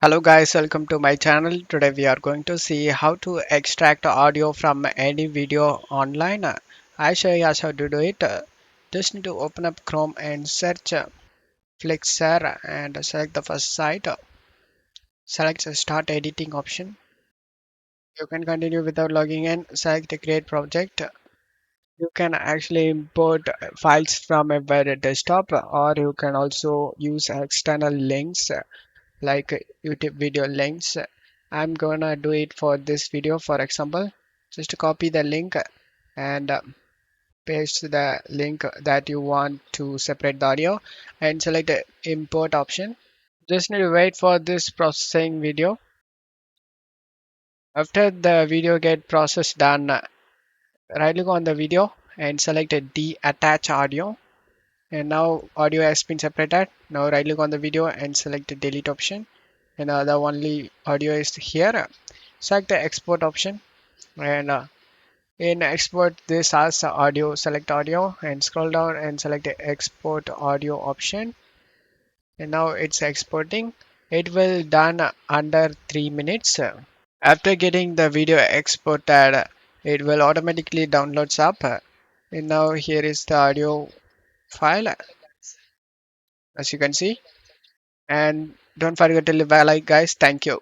Hello guys, welcome to my channel. Today we are going to see how to extract audio from any video online. I show you how to do it. Just need to open up Chrome and search Flixer and select the first site. Select the start editing option. You can continue without logging in. Select the create project. You can actually import files from a web desktop, or you can also use external links like YouTube video links. I'm gonna do it for this video. For example, just copy the link and paste the link that you want to separate the audio and select the import option. Just need to wait for this processing video. After the video get processed done, right click on the video and select a detach audio. And now audio has been separated. Now right click on the video and select the delete option. And the only audio is here. Select the export option and in export this as audio. Select audio and scroll down and select the export audio option, and now it's exporting. It will done under 3 minutes. After getting the video exported, it will automatically downloads up, and now here is the audio file, as you can see. And don't forget to leave a like, guys. Thank you.